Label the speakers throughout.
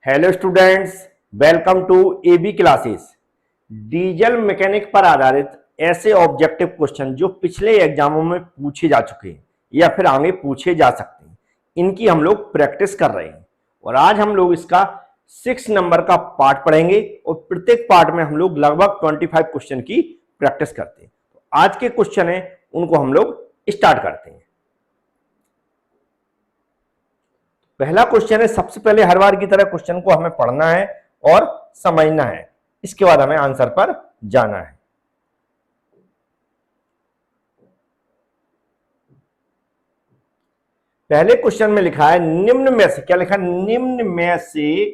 Speaker 1: Hello students, welcome to AB classes. Diesel mechanic पर आधारित ऐसे ऑब्जेक्टिव क्वेश्चन जो पिछले एग्जामों में पूछे जा चुके हैं या फिर आगे पूछे जा सकते हैं, इनकी हम लोग प्रैक्टिस कर रहे हैं। और आज हम लोग इसका 6 नंबर का पार्ट पढ़ेंगे और प्रत्येक पार्ट में हम लोग लगभग 25 क्वेश्चन की प्रैक्टिस करते हैं। तो आज के क्वेश्चन है उनको हम लोग स्टार्ट करते हैं। पहला क्वेश्चन है, सबसे पहले हर बार की तरह क्वेश्चन को हमें पढ़ना है और समझना है, इसके बाद हमें आंसर पर जाना है। पहले क्वेश्चन में लिखा है निम्न में से, क्या लिखा है, निम्न में से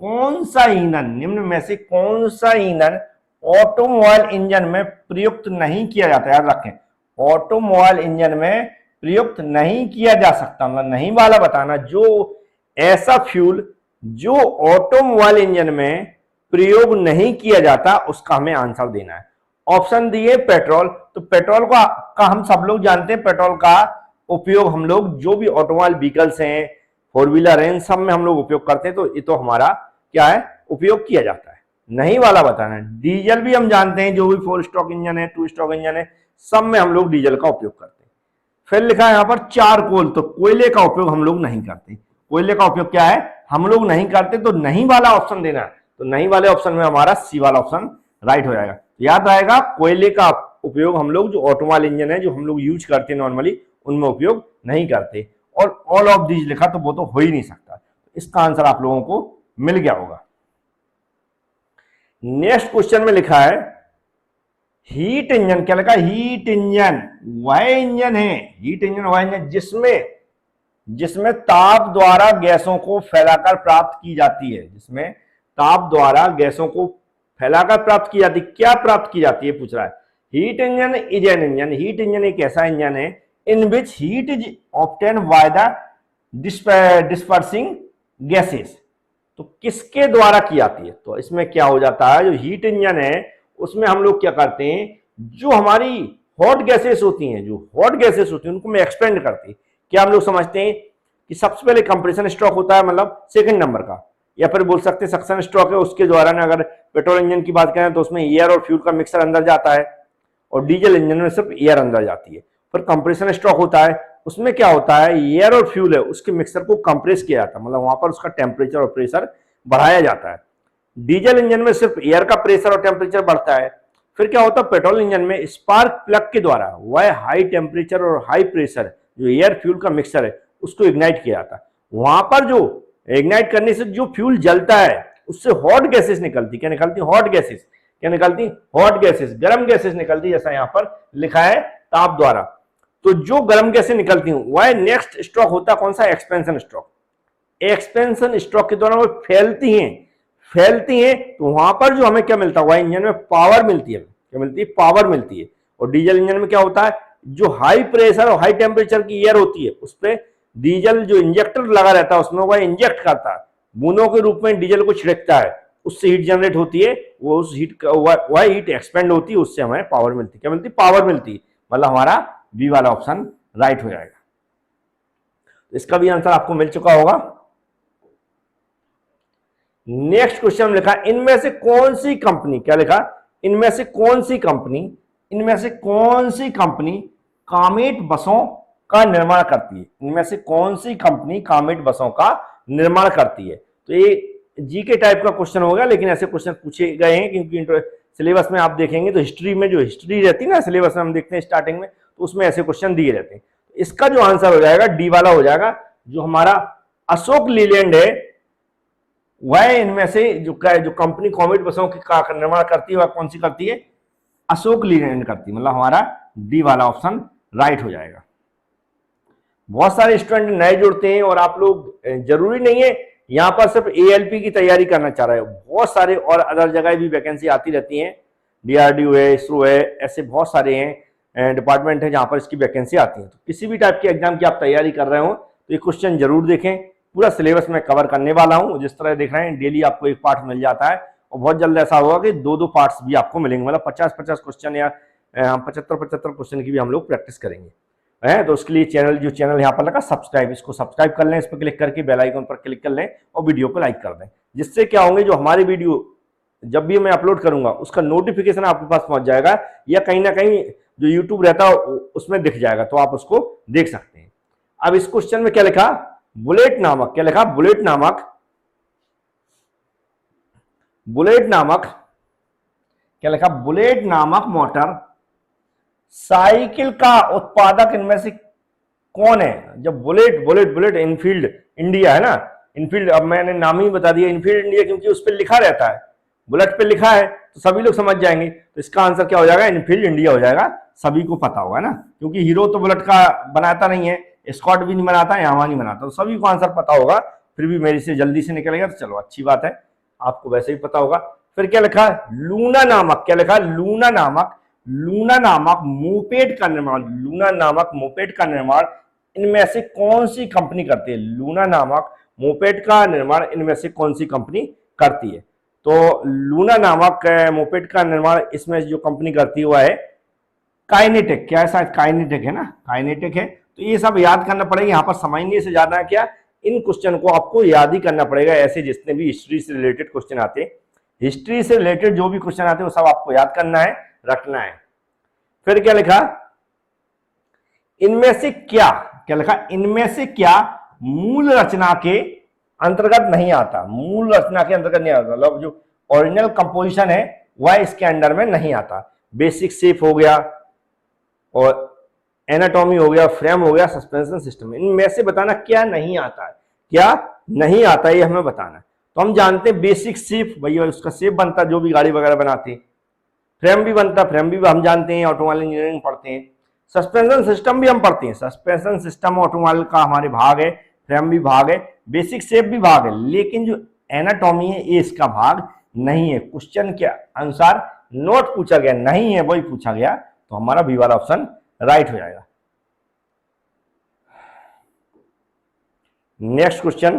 Speaker 1: कौन सा ईंधन, निम्न में से कौन सा ईंधन ऑटोमोबाइल इंजन में प्रयुक्त नहीं किया जाता। याद रखें, ऑटोमोबाइल इंजन में प्रयुक्त नहीं किया जा सकता, मतलब नहीं वाला बताना। जो ऐसा फ्यूल जो ऑटोमोबाइल इंजन में प्रयोग नहीं किया जाता उसका हमें आंसर देना है। ऑप्शन दिए पेट्रोल, तो पेट्रोल का हम सब लोग जानते हैं, पेट्रोल का उपयोग हम लोग जो भी ऑटोमोबाइल व्हीकल्स हैं, फोर व्हीलर हैं, सब में हम लोग उपयोग करते हैं, तो ये तो हमारा क्या है, उपयोग किया जाता है। नहीं वाला बताना है। डीजल भी हम जानते हैं, जो भी 4 स्ट्रोक इंजन है, 2 स्ट्रोक इंजन है, सब में हम लोग डीजल का उपयोग करते हैं। फिर लिखा है यहां पर चारकोल, तो कोयले का उपयोग हम लोग नहीं करते। कोयले का उपयोग क्या है, हम लोग नहीं करते, तो नहीं वाला ऑप्शन देना है। तो नहीं वाले ऑप्शन में हमारा सी वाला ऑप्शन राइट हो जाएगा। याद आएगा, कोयले का उपयोग हम लोग जो ऑटोमोबाइल इंजन है जो हम लोग यूज करते हैं नॉर्मली, उनमें उपयोग नहीं करते। और ऑल ऑफ दीज लिखा तो वो तो हो ही नहीं सकता। इसका आंसर आप लोगों को मिल गया होगा। नेक्स्ट क्वेश्चन में लिखा है हीट इंजन, क्या लिखा है, हीट इंजन वह इंजन है, हीट इंजन वह इंजन जिसमें ताप द्वारा गैसों को फैलाकर प्राप्त की जाती है, जिसमें ताप द्वारा गैसों को फैलाकर प्राप्त की जाती है। क्या प्राप्त की जाती है पूछ रहा है। Heat engine is an engine, heat engine एक ऐसा इंजन है in which heat is obtain by the dispersing gases. तो किसके द्वारा की जाती है, तो इसमें क्या हो जाता है, जो हीट इंजन है उसमें हम लोग क्या करते हैं, जो हमारी हॉट गैसेस होती हैं, जो हॉट गैसेस होती हैं उनको मैं एक्सपेंड करते हैं। क्या हम लोग समझते हैं कि सबसे पहले कंप्रेशन स्ट्रोक होता है, मतलब सेकंड नंबर का, या फिर बोल सकते हैं सक्शन स्ट्रोक है, उसके द्वारा ना अगर पेट्रोल इंजन की बात करें तो उसमें एयर और फ्यूल का मिक्सर अंदर जाता है, और डीजल इंजन में सिर्फ एयर अंदर जाती है। फिर कंप्रेशन स्ट्रोक होता है, उसमें क्या होता है, एयर और फ्यूल है उसके मिक्सर को कंप्रेस किया जाता है, मतलब वहां पर उसका टेम्परेचर और प्रेशर बढ़ाया जाता है। डीजल इंजन में सिर्फ एयर का प्रेशर और टेम्परेचर बढ़ता है। फिर क्या होता है, पेट्रोल इंजन में स्पार्क प्लग के द्वारा वह हाई टेम्परेचर और हाई प्रेशर जो एयर फ्यूल का मिक्सर है उसको इग्नाइट किया जाता है। वहां पर जो इग्नाइट करने से जो फ्यूल जलता है उससे हॉट गैसेस निकलती, क्या निकलती, हॉट गैसेस, क्या निकलती, हॉट गैसेस, गर्म गैसेस निकलती, जैसा यहां पर लिखा है ताप द्वारा। तो जो गर्म गैसेस निकलती हूं वह नेक्स्ट स्ट्रोक होता है कौन सा, एक्सपेंशन स्ट्रोक। एक्सपेंशन स्ट्रोक के दौरान वो फैलती हैं, तो वहां पर जो हमें क्या मिलता है, वह इंजन में पावर मिलती है, क्या मिलती है, पावर मिलती है। और डीजल इंजन में क्या होता है, जो हाई प्रेशर और हाई टेम्परेचर की एयर होती है उस पर डीजल जो इंजेक्टर लगा रहता है उसमें वह इंजेक्ट करता है, बूंदों के रूप में डीजल को छिड़कता है, उससे हीट जनरेट होती है, वो उस हीट वह हीट एक्सपेंड होती है, उससे हमें पावर मिलती है। क्या मिलती है, पावर मिलती है। मतलब हमारा बी वाला ऑप्शन राइट हो जाएगा। इसका भी आंसर आपको मिल चुका होगा। नेक्स्ट क्वेश्चन लिखा, इनमें से कौन सी कंपनी, क्या लिखा, इनमें से कौन सी कंपनी कामेट बसों का निर्माण करती है, इनमें से कौन सी कंपनी कामेट बसों का निर्माण करती है। तो ये जीके टाइप का क्वेश्चन होगा, लेकिन ऐसे क्वेश्चन पूछे गए हैं क्योंकि सिलेबस में आप देखेंगे तो हिस्ट्री में जो हिस्ट्री रहती है ना, सिलेबस में हम देखते हैं स्टार्टिंग में, तो उसमें ऐसे क्वेश्चन दिए रहते हैं। इसका जो आंसर हो जाएगा डी वाला हो जाएगा। जो हमारा अशोक लीलैंड है वह इनमें से जो कंपनी कॉमेट बसों का निर्माण करती है वह कौन सी करती है, अशोक लीलैंड करती है। मतलब हमारा डी वाला ऑप्शन राइट हो जाएगा। बहुत सारे स्टूडेंट नए जुड़ते हैं और आप लोग, जरूरी नहीं है यहां पर सिर्फ एएलपी की तैयारी करना चाह रहे हो, बहुत सारे और अदर जगह भी वैकेंसी आती रहती है, डीआरडीओ है, इसरो है, ऐसे बहुत सारे हैं डिपार्टमेंट है जहां पर इसकी वैकेंसी आती है। तो किसी भी टाइप के एग्जाम की आप तैयारी कर रहे हो तो ये क्वेश्चन जरूर देखें। पूरा सिलेबस में कवर करने वाला हूं, जिस तरह देख रहे हैं डेली आपको एक पार्ट मिल जाता है, और बहुत जल्द ऐसा होगा कि 2-2 पार्ट्स भी आपको मिलेंगे, मतलब 50-50 क्वेश्चन या 75-75 क्वेश्चन की भी हम लोग प्रैक्टिस करेंगे। है तो उसके लिए जो चैनल यहाँ पर लगा सब्सक्राइब, इसको सब्सक्राइब कर लें, इस पर क्लिक करके बेल आइकन पर क्लिक कर लें और वीडियो को लाइक कर दें। जिससे क्या होंगे, जो हमारी वीडियो जब भी मैं अपलोड करूंगा उसका नोटिफिकेशन आपके पास पहुंच जाएगा, या कहीं ना कहीं जो यूट्यूब रहता है उसमें दिख जाएगा, तो आप उसको देख सकते हैं। अब इस क्वेश्चन में क्या लिखा, बुलेट नामक, क्या लिखा, बुलेट नामक, बुलेट नामक, क्या लिखा, बुलेट नामक मोटर साइकिल का उत्पादक इनमें से कौन है। जब bullet bullet bullet Enfield India है ना, इनफील्ड, अब मैंने नाम ही बता दिया इनफील्ड इंडिया, क्योंकि उस पर लिखा रहता है, बुलेट पे लिखा है तो सभी लोग समझ जाएंगे। तो इसका आंसर क्या हो जाएगा, इनफील्ड इंडिया हो जाएगा, सभी को पता होगा ना, क्योंकि हीरो तो बुलेट का बनाता नहीं है, स्कॉट भी नहीं बनाता, यामा नहीं बनाता, तो सभी को आंसर पता होगा। फिर भी मेरे से जल्दी से निकल गया तो चलो अच्छी बात है, आपको वैसे ही पता होगा। फिर क्या लिखा, लूना नामक, क्या लिखा, लूना नामक, लूना नामक मोपेड का निर्माण, लूना नामक मोपेड का निर्माण इनमें से कौन सी कंपनी करती है, लूना नामक मोपेड का निर्माण इनमें से कौन सी कंपनी करती है। तो लूना नामक मोपेड का निर्माण इसमें जो कंपनी करती है वो है काइनेटेक, क्या है, शायद काइनेटेक है ना, काइनेटेक है। तो ये सब याद करना पड़ेगा, यहाँ पर समझने से ज्यादा क्या, इन क्वेश्चन को आपको याद ही करना पड़ेगा। ऐसे जितने भी हिस्ट्री से रिलेटेड क्वेश्चन आते हैं, हिस्ट्री से रिलेटेड जो भी क्वेश्चन आते हैं वो सब आपको याद करना है, रखना है। फिर क्या लिखा, इनमें से क्या, क्या लिखा, इनमें से क्या मूल रचना के अंतर्गत नहीं आता, मूल रचना के अंतर्गत नहीं आता, मतलब जो ओरिजिनल कंपोजिशन है वह इसके अंडर में नहीं आता। बेसिक शेप हो गया, और एनाटॉमी हो गया, फ्रेम हो गया, सस्पेंशन सिस्टम, इनमें से बताना क्या नहीं आता है, क्या नहीं आता है ये हमें बताना है। तो हम जानते हैं बेसिक शेप, भैया उसका शेप बनता, जो भी गाड़ी वगैरह बनाते हैं, फ्रेम भी बनता, फ्रेम भी हम जानते हैं, ऑटोमोबाइल इंजीनियरिंग पढ़ते हैं, सस्पेंशन सिस्टम भी हम पढ़ते हैं, सस्पेंशन सिस्टम ऑटोमोबाइल का हमारे भाग है, फ्रेम भी भाग है, बेसिक शेप भी भाग है, लेकिन जो एनाटॉमी है ये इसका भाग नहीं है। क्वेश्चन के अनुसार नोट पूछा गया, नहीं है वही पूछा गया, तो हमारा बी वाला ऑप्शन राइट हो जाएगा। नेक्स्ट क्वेश्चन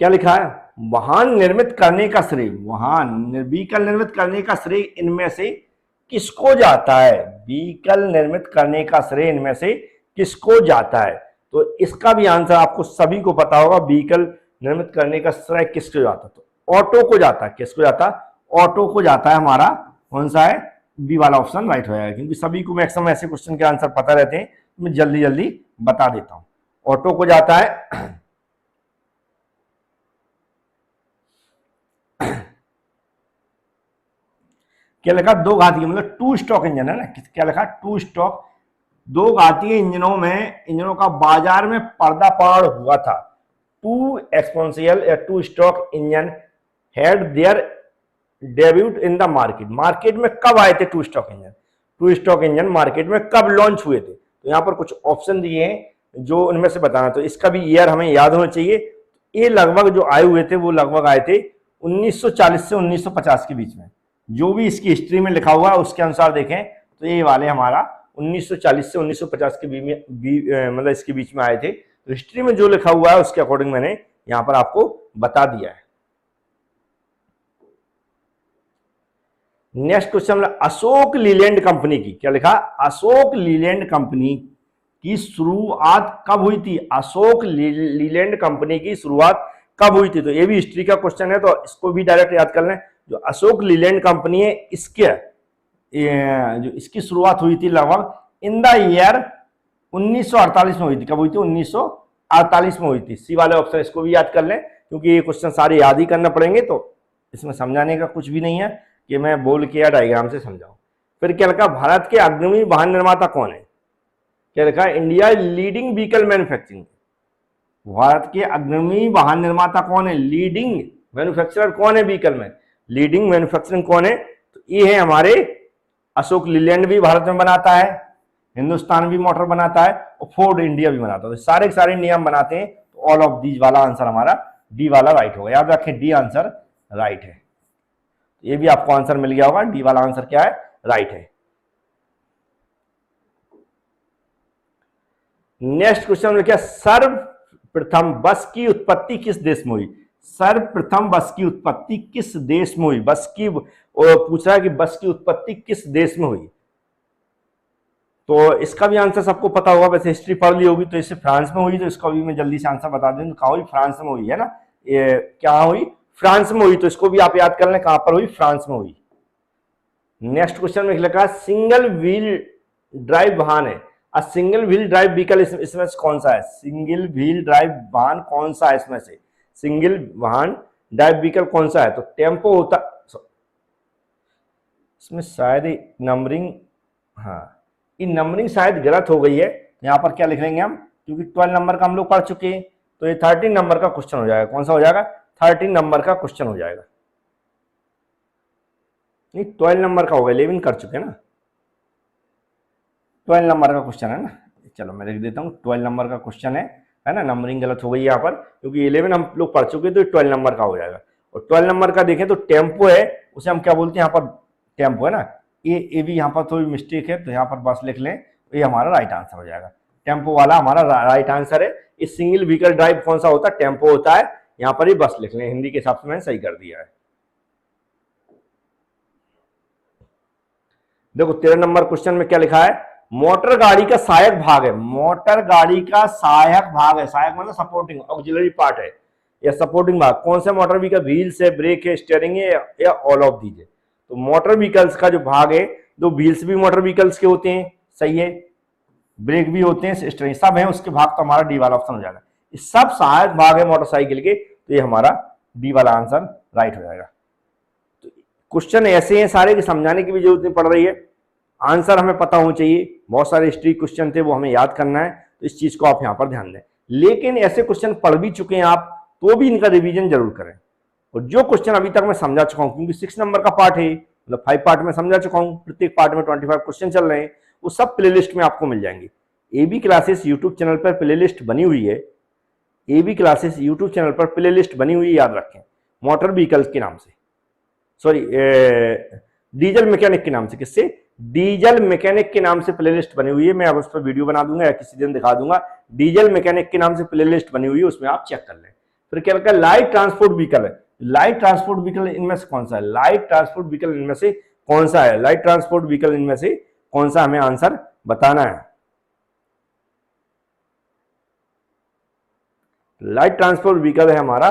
Speaker 1: क्या लिखा है, वाहन निर्मित करने का श्रेय, वाहन व्हीकल निर्मित करने का श्रेय इनमें से किसको जाता है, व्हीकल निर्मित करने का श्रेय इनमें से किसको जाता है। तो इसका भी आंसर आपको सभी को पता होगा, व्हीकल निर्मित करने का श्रेय किसको जाता है, तो ऑटो को जाता है। किसको जाता है, ऑटो को जाता है। हमारा कौन सा है, बी वाला ऑप्शन राइट हो जाएगा, क्योंकि सभी को मैक्सिमम ऐसे क्वेश्चन के आंसर पता रहते हैं, मैं जल्दी जल्दी बता देता हूं। ऑटो को जाता है। क्या लिखा, दो घातीय, मतलब टू स्टॉक इंजन है ना, क्या लिखा, टू स्टॉक, दो घातीय इंजनों में, इंजनों का बाजार में पर्दापण हुआ था। टू एक्सपोनेंशियल या two stroke engine had their debut in the market, market में कब आए थे two stroke engine, two stroke engine market में कब लॉन्च हुए थे। तो यहाँ पर कुछ ऑप्शन दिए हैं जो उनमें से बताना, तो इसका भी ईयर हमें याद होना चाहिए। ये लगभग जो आए हुए थे वो लगभग आए थे 1940 से 1950 के बीच में, जो भी इसकी हिस्ट्री में लिखा हुआ है उसके अनुसार देखें तो ये वाले हमारा 1940 से 1950 के मतलब इसके बीच में आए थे। तो हिस्ट्री में जो लिखा हुआ है उसके अकॉर्डिंग मैंने यहां पर आपको बता दिया है। Next question, Ashok Leyland company की, क्या लिखा, अशोक लीलैंड कंपनी की शुरुआत कब हुई थी, अशोक लीलैंड कंपनी की शुरुआत कब हुई थी। तो ये भी हिस्ट्री का क्वेश्चन है, तो इसको भी डायरेक्ट याद कर लें। जो अशोक लीलैंड कंपनी है इसके जो इसकी शुरुआत हुई थी लगभग इन द ईयर 1948 में हुई थी। कब हुई थी, 1948 में हुई थी। सी वाले ऑप्शन इसको भी याद कर लें, क्योंकि ये क्वेश्चन सारे याद ही करना पड़ेंगे, तो इसमें समझाने का कुछ भी नहीं है कि मैं बोल के या डायग्राम से समझाऊं। फिर क्या लिखा, भारत के अग्रणी वाहन निर्माता कौन है, क्या लिखा, India leading vehicle manufacturing, Bharat के अग्रणी वाहन निर्माता कौन है, लीडिंग मैन्युफैक्चरर कौन है व्हीकल में, लीडिंग मैन्युफैक्चरिंग कौन है, तो ये है हमारे अशोक लीलैंड भी भारत में बनाता है, हिंदुस्तान भी मोटर बनाता है, और फोर्ड इंडिया भी बनाता है। तो सारे के सारे इंडिया में बनाते हैं, तो ऑल ऑफ दीज वाला आंसर हमारा डी वाला राइट होगा। याद रखें डी आंसर राइट है, ये भी आपको आंसर मिल गया होगा, डी वाला आंसर क्या है, राइट है। नेक्स्ट क्वेश्चन में क्या, सर्वप्रथम बस की उत्पत्ति किस देश में हुई, सर्वप्रथम बस की उत्पत्ति किस देश में हुई, बस की पूछ रहा है कि बस की उत्पत्ति किस देश में हुई। तो इसका भी आंसर सबको पता होगा, वैसे हिस्ट्री पढ़ ली होगी, तो इससे फ्रांस में हुई, तो इसका भी मैं जल्दी से आंसर बता दूं, कहाँ हुई, फ्रांस में हुई है ना, ये क्या हुई, फ्रांस में हुई, तो इसको भी आप याद कर लें, कहां पर हुई, फ्रांस में हुई। नेक्स्ट क्वेश्चन में लिखा सिंगल व्हील ड्राइव वाहन है, सिंगल व्हील ड्राइव व्हीकल इसमें से कौन सा है, सिंगल व्हील ड्राइव वाहन कौन सा है, इसमें से सिंगल वाहन ड्राइव व्हीकल कौन सा है, तो टेम्पो होता, इसमें शायद नंबरिंग, हाँ ये नंबरिंग शायद गलत हो गई है, यहां पर क्या लिख लेंगे हम, क्योंकि 12 नंबर का हम लोग पढ़ चुके हैं, तो ये 13 नंबर का क्वेश्चन हो जाएगा, कौन सा हो जाएगा, 13 नंबर का क्वेश्चन हो जाएगा, नहीं 12 नंबर का होगा, 11 कर चुके हैं ना, 12 नंबर का क्वेश्चन है ना, चलो मैं लिख देता हूँ 12 नंबर का क्वेश्चन है ना, नंबरिंग गलत हो गई यहाँ पर, क्योंकि 11 हम लोग पढ़ चुके, तो 12 नंबर का हो जाएगा, और 12 नंबर का देखें तो टेम्पो है, उसे हम क्या बोलते हैं, यहाँ पर टेम्पो है ना, ये भी यहाँ पर थोड़ी मिस्टेक है, तो यहाँ पर बस लिख लें, तो ये हमारा राइट आंसर हो जाएगा, टेम्पो वाला हमारा राइट आंसर है। इस सिंगल व्हीकल ड्राइव कौन सा होता है, टेम्पो होता है, यहाँ पर ही बस लिख लें, हिंदी के हिसाब से मैंने सही कर दिया है। देखो 13 नंबर क्वेश्चन में क्या लिखा है, मोटर गाड़ी का सहायक भाग है, मोटर गाड़ी का सहायक भाग है, सहायक मतलब सपोर्टिंग ऑक्सिलरी पार्ट है, या सपोर्टिंग भाग कौन सा मोटर व्हीकल, व्हील्स है, ब्रेक है, स्टीयरिंग है, या ऑल ऑफ दीज है, तो मोटर व्हीकल्स का जो भाग है, दो व्हील्स भी मोटर व्हीकल्स के होते हैं, सही है, ब्रेक भी होते हैं, स्टीयरिंग सब है, उसके भाग तो हमारा डी वाला ऑप्शन हो जाएगा, ये सब सहायक भाग है मोटरसाइकिल के, तो ये हमारा डी वाला आंसर राइट हो जाएगा। तो क्वेश्चन ऐसे हैं सारे कि समझाने की भी जरूरत नहीं पड़ रही है, आंसर हमें पता होना चाहिए, बहुत सारे हिस्ट्री क्वेश्चन थे वो हमें याद करना है, तो इस चीज को आप यहाँ पर ध्यान दें, लेकिन ऐसे क्वेश्चन पढ़ भी चुके हैं आप, तो भी इनका रिवीजन जरूर करें, और जो क्वेश्चन अभी तक मैं समझा चुका हूँ, क्योंकि 6 नंबर का पार्ट है, मतलब 5 पार्ट में समझा चुका हूँ, प्रत्येक पार्ट में 25 क्वेश्चन चल रहे हैं, वो सब प्लेलिस्ट में आपको मिल जाएंगे। एबी क्लासेस यूट्यूब चैनल पर प्लेलिस्ट बनी हुई है, एबी क्लासेस यूट्यूब चैनल पर प्लेलिस्ट बनी हुई है, याद रखें, मोटर व्हीकल्स के नाम से, सॉरी डीजल मैकेनिक के नाम से, किससे, डीजल मैकेनिक के नाम से प्लेलिस्ट बनी हुई है, मैं अब उस पर वीडियो बना दूंगा या किसी दिन दिखा दूंगा, डीजल मैकेनिक के नाम से प्लेलिस्ट बनी हुई है, उसमें आप चेक कर लें। फिर क्या लिखा है, लाइट ट्रांसपोर्ट व्हीकल है, लाइट ट्रांसपोर्ट व्हीकल इनमें से कौन सा है, लाइट ट्रांसपोर्ट व्हीकल इनमें से कौन सा है, लाइट ट्रांसपोर्ट व्हीकल इनमें से कौन सा, हमें आंसर बताना है। लाइट ट्रांसपोर्ट व्हीकल है हमारा,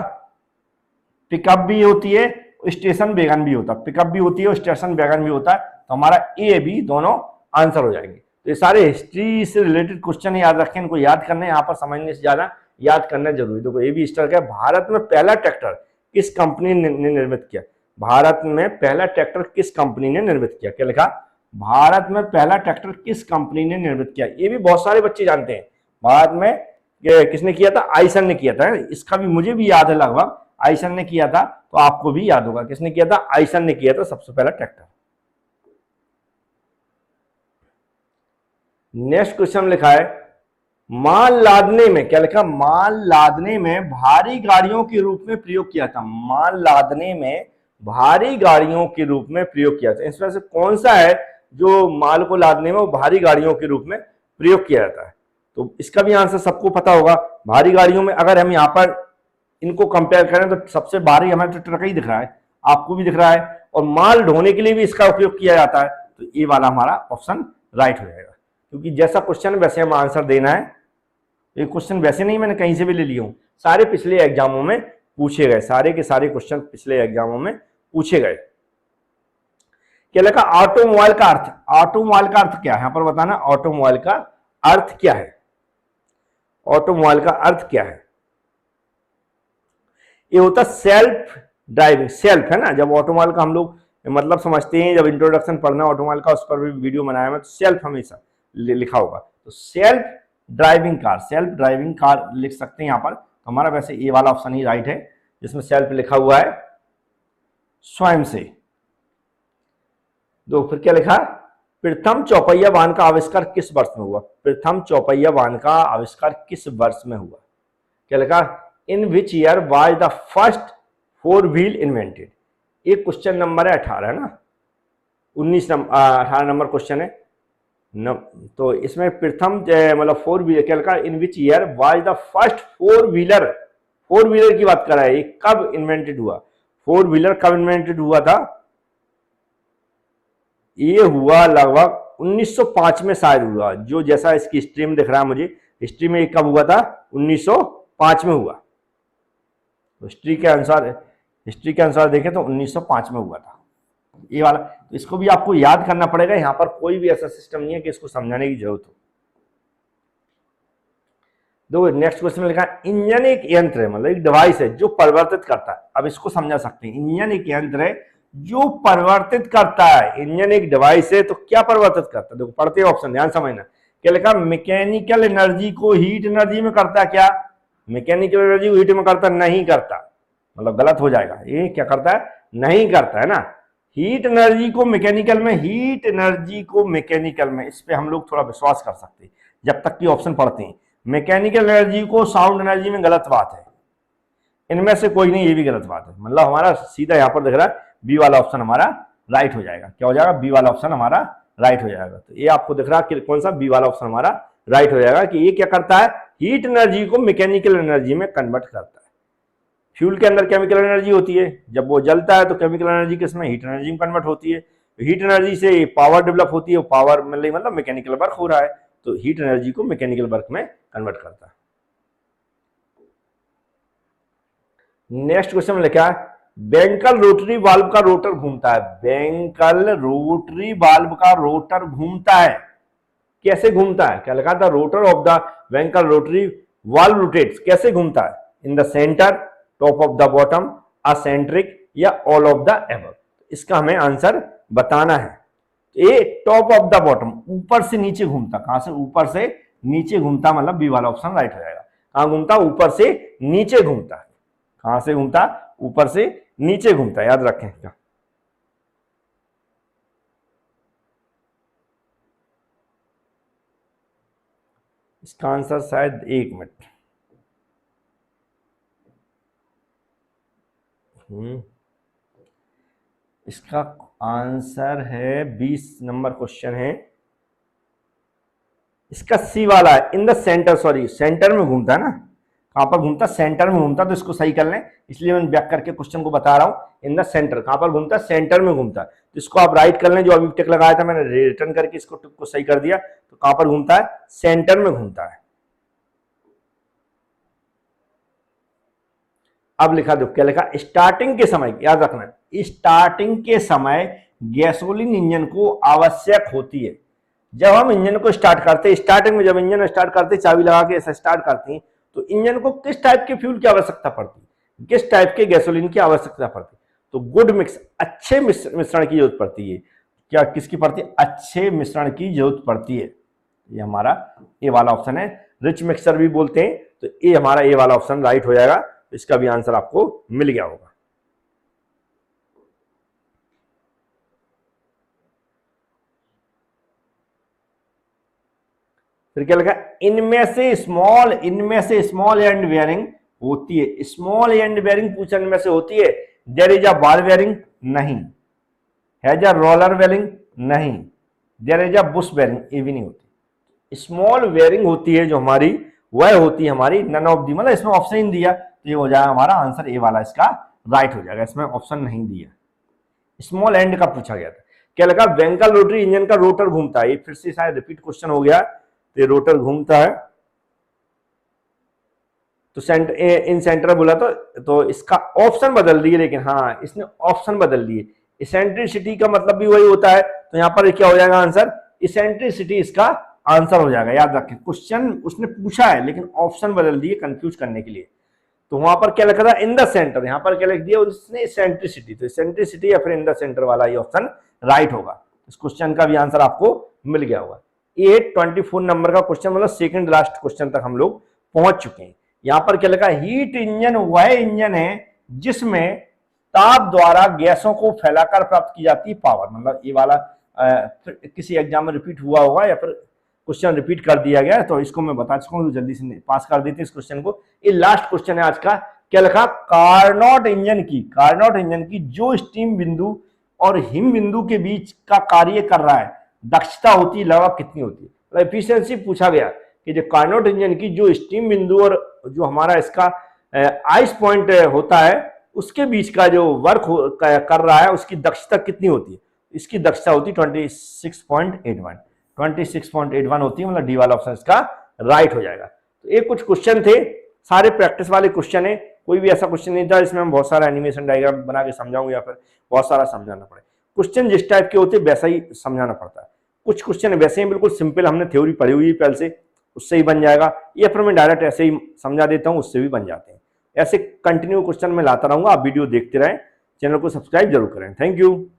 Speaker 1: पिकअप भी होती है, स्टेशन वैगन भी होता है, पिकअप भी होती है और स्टेशन वैगन भी होता है, तो हमारा ए बी दोनों आंसर हो जाएंगे। तो ये सारे हिस्ट्री से रिलेटेड क्वेश्चन याद रखें, इनको याद करना है, यहाँ पर समझने से ज्यादा याद करना जरूरी। देखो ए बी स्टार क्या, भारत में पहला ट्रैक्टर किस कंपनी ने निर्मित किया, भारत में पहला ट्रैक्टर किस कंपनी ने निर्मित किया, क्या लिखा, भारत में पहला ट्रैक्टर किस कंपनी ने निर्मित किया, ये भी बहुत सारे बच्चे जानते हैं, भारत में किसने किया था, आइसन ने किया था, इसका भी मुझे भी याद है लगभग, आइसन ने किया था, तो आपको भी याद होगा किसने किया था, आइसन ने किया था सबसे पहला ट्रैक्टर। नेक्स्ट क्वेश्चन लिखा है, माल लादने में, क्या लिखा, माल लादने में भारी गाड़ियों के रूप में प्रयोग किया था, माल लादने में भारी गाड़ियों के रूप में प्रयोग किया था, इसमें से कौन सा है जो माल को लादने में वो भारी गाड़ियों के रूप में प्रयोग किया जाता है, तो इसका भी आंसर सबको पता होगा। भारी गाड़ियों में अगर हम यहाँ पर इनको कंपेयर करें तो सबसे भारी हमें तो ट्रक ही दिख रहा है, आपको भी दिख रहा है, और माल ढोने के लिए भी इसका उपयोग किया जाता है, तो ये वाला हमारा ऑप्शन राइट हो जाएगा, क्योंकि जैसा क्वेश्चन वैसे हम आंसर देना है, ये क्वेश्चन वैसे नहीं मैंने कहीं से भी ले लिया हूं, सारे पिछले एग्जामों में पूछे गए, सारे के सारे क्वेश्चन पिछले एग्जामों में पूछे गए। क्या लिखा, ऑटोमोबाइल का अर्थ, ऑटोमोबाइल का अर्थ क्या है, यहां पर बताना ऑटोमोबाइल का अर्थ क्या है, ऑटोमोबाइल का अर्थ क्या है, ये होता सेल्फ ड्राइविंग, सेल्फ है ना, जब ऑटोमोबाइल का हम लोग मतलब समझते हैं, जब इंट्रोडक्शन पढ़ना ऑटोमोबाइल का, उस पर भी वीडियो बनाया है, तो सेल्फ हमेशा लिखा होगा, तो self driving car, self driving car लिख सकते हैं यहाँ पर, तो हमारा वैसे ये वाला ऑप्शन ही राइट है जिसमें सेल्फ लिखा हुआ है, स्वयं से। दो फिर क्या लिखा, प्रथम चौपहिया वाहन का आविष्कार किस वर्ष में हुआ, प्रथम चौपहिया वाहन का आविष्कार किस वर्ष में हुआ, क्या लिखा, in which year was the first 4 wheel invented, ये क्वेश्चन नंबर है 18 ना, 18 नंबर क्वेश्चन है तो इसमें प्रथम मतलब 4 व्हीलर, क्या लिखा, in which year was the first 4 wheeler, 4 wheeler की बात कर रहा है, ये कब इन्वेंटेड हुआ, 4 व्हीलर कब इन्वेंटेड हुआ था, ये हुआ लगभग 1905 में शायद हुआ, जो जैसा इसकी हिस्ट्री में दिख रहा है मुझे, हिस्ट्री में कब हुआ था, 1905 में हुआ। तो हिस्ट्री के अनुसार देखें तो 1905 में हुआ था ये वाला। तो इसको भी आपको याद करना पड़ेगा, यहां पर कोई भी ऐसा सिस्टम नहीं है कि इसको समझाने की जरूरत हो। दो नेक्स्ट क्वेश्चन में लिखा है इंजन एक यंत्र है, मतलब एक डिवाइस है जो परिवर्तित करता है। अब इसको समझा सकते हैं, इंजन एक यंत्र है जो परिवर्तित करता है। इंजन एक डिवाइस है तो क्या परिवर्तित करता है, देखो पढ़ते ऑप्शन ध्यान समझना। क्या लिखा, मैकेनिकल एनर्जी को हीट एनर्जी में करता है। क्या मैकेनिकल एनर्जी को हीट में करता नहीं करता, मतलब गलत हो जाएगा, ये क्या करता है, नहीं करता है ना। हीट एनर्जी को मैकेनिकल में, हीट एनर्जी को मैकेनिकल में, इस पे हम लोग थोड़ा विश्वास कर सकते हैं जब तक कि ऑप्शन पढ़ते हैं। मैकेनिकल एनर्जी को साउंड एनर्जी में गलत बात है, इनमें से कोई नहीं, ये भी गलत बात है। मतलब हमारा सीधा यहां पर दिख रहा है बी वाला ऑप्शन हमारा राइट हो जाएगा। क्या हो जाएगा, बी वाला ऑप्शन हमारा राइट हो जाएगा। तो ये आपको दिख रहा है कि कौन सा, बी वाला ऑप्शन हमारा राइट हो जाएगा कि ये क्या करता है, हीट एनर्जी को मैकेनिकल एनर्जी में कन्वर्ट करता है। फ्यूल के अंदर केमिकल एनर्जी होती है, जब वो जलता है तो केमिकल एनर्जी किसमें, हीट एनर्जी में कन्वर्ट होती है। हीट एनर्जी से पावर डेवलप होती है, पावर मतलब मैकेनिकल वर्क हो रहा है, तो हीट एनर्जी को मैकेनिकल वर्क में कन्वर्ट करता है। नेक्स्ट क्वेश्चन में लिखा है बेंकल रोटरी वाल्व का रोटर घूमता है। बेंकल रोटरी वाल्व का रोटर घूमता है, कैसे घूमता है, क्या लिखा था, rotor of the Wankel rotary valve rotates, कैसे घूमता है, in the centre, top of the bottom, eccentric या ऑल ऑफ द एबव। इसका हमें आंसर बताना है। A top of the bottom, ऊपर से नीचे घूमता, कहां से, ऊपर से नीचे घूमता, मतलब बी वाला ऑप्शन राइट हो जाएगा। कहां घूमता, ऊपर से नीचे घूमता है। कहां से घूमता, ऊपर से नीचे घूमता है, याद रखें क्या। इसका आंसर शायद, एक मिनट, इसका आंसर है 20 नंबर क्वेश्चन है, इसका सी वाला है, in the centre, sorry centre में घूमता है ना, कहां पर घूमता, सेंटर में घूमता, तो इसको सही कर लें, इसलिए मैं बैक करके क्वेश्चन को बता रहा हूं। इन द सेंटर, कहां पर घूमता, सेंटर में घूमता है, तो इसको आप राइट कर लें, जो अभी टिक लगाया था मैंने, रिटर्न करके इसको टिक को सही कर दिया। तो कहां पर घूमता है, सेंटर में घूमता है। अब लिखा दो, क्या लिखा, स्टार्टिंग के समय, याद रखना, स्टार्टिंग के समय गैसोलीन इंजन को आवश्यक होती है। जब हम इंजन को स्टार्ट करते हैं, स्टार्टिंग में जब इंजन स्टार्ट करते हैं, चाबी लगा के ऐसा स्टार्ट करते हैं, तो इंजन को किस टाइप के फ्यूल की आवश्यकता पड़ती है, किस टाइप के गैसोलीन की आवश्यकता पड़ती है, तो गुड मिक्स, अच्छे मिश्रण की जरूरत पड़ती है। क्या किसकी पड़ती है, अच्छे मिश्रण की जरूरत पड़ती है। ये हमारा ए वाला ऑप्शन है, रिच मिक्सचर भी बोलते हैं, तो ये हमारा ए वाला ऑप्शन राइट हो जाएगा। इसका भी आंसर आपको मिल गया होगा। फिर क्या लगा, इनमें से स्मॉल एंड बेयरिंग होती है। स्मॉल एंड बेयरिंग पूछा, इनमें से होती है, there is a ball bearing, नहीं, हैज अ रोलर बेयरिंग, नहीं, there is a bush bearing, ये भी नहीं होती। स्मॉल बेयरिंग होती है जो हमारी, वह होती है हमारी नन ऑफ दी, मतलब इसमें ऑप्शन नहीं दिया, तो ये हो जाएगा हमारा आंसर ए वाला, इसका राइट हो जाएगा, इसमें ऑप्शन नहीं दिया। स्मॉल एंड का पूछा गया था। क्या लगा, बेंकल रोटरी इंजन का रोटर घूमता है, ये फिर से शायद रिपीट क्वेश्चन हो गया, तो रोटर घूमता है, तो इन सेंटर बोला तो इसका ऑप्शन बदल दिए, लेकिन हाँ इसने ऑप्शन बदल दिए। इसेंट्रिसिटी का मतलब भी वही होता है, तो यहां पर क्या हो जाएगा आंसर, इसेंट्रिसिटी इसका आंसर हो जाएगा। याद रखें, क्वेश्चन उसने पूछा है लेकिन ऑप्शन बदल दिए कंफ्यूज करने के लिए। तो वहां पर क्या लिखा था, इन द सेंटर, यहां पर क्या लिख दिया उसने, इसेंट्रिसिटी, तो इसेंट्रिसिटी या फिर इन द सेंटर वाला ये ऑप्शन राइट होगा। इस क्वेश्चन का भी आंसर आपको मिल गया होगा। ये 24 नंबर का क्वेश्चन, मतलब सेकंड लास्ट क्वेश्चन तक हम लोग पहुंच चुके हैं। यहां पर क्या लिखा, हीट इंजन वह इंजन है जिसमें ताप द्वारा गैसों को फैलाकर प्राप्त की जाती है पावर। मतलब ये वाला किसी एग्जाम में रिपीट हुआ होगा या फिर क्वेश्चन रिपीट कर दिया गया है, तो इसको मैं बता चुका हूं, तो जल्दी से पास कर देते हैं इस क्वेश्चन को। ये लास्ट क्वेश्चन है आज का। क्या लिखा, कार्नोट इंजन की जो स्टीम बिंदु और हिम बिंदु के बीच का कार्य कर रहा है, दक्षता होती है, लगभग कितनी होती है। मतलब एफिशिएंसी पूछा गया कि जो कार्नोट इंजन की जो स्टीम बिंदु और जो हमारा इसका आइस पॉइंट होता है उसके बीच का जो वर्क कर रहा है उसकी दक्षता कितनी होती है। इसकी दक्षता होती है 26.81। 26.81 होती है, मतलब डी वाला ऑप्शन इसका राइट हो जाएगा। तो ये कुछ क्वेश्चन थे, सारे प्रैक्टिस वाले क्वेश्चन है, कोई भी ऐसा क्वेश्चन नहीं था इसमें हम बहुत सारा एनिमेशन डायग्राम बना के समझाऊं या फिर बहुत सारा समझाना पड़े। क्वेश्चन जिस टाइप के होते वैसा ही समझाना पड़ता है। कुछ क्वेश्चन वैसे ही बिल्कुल सिंपल, हमने थ्योरी पढ़ी हुई है पहले से, उससे ही बन जाएगा, या फिर मैं डायरेक्ट ऐसे ही समझा देता हूं, उससे भी बन जाते हैं। ऐसे कंटिन्यू क्वेश्चन मैं लाता रहूंगा, आप वीडियो देखते रहें, चैनल को सब्सक्राइब जरूर करें। Thank you.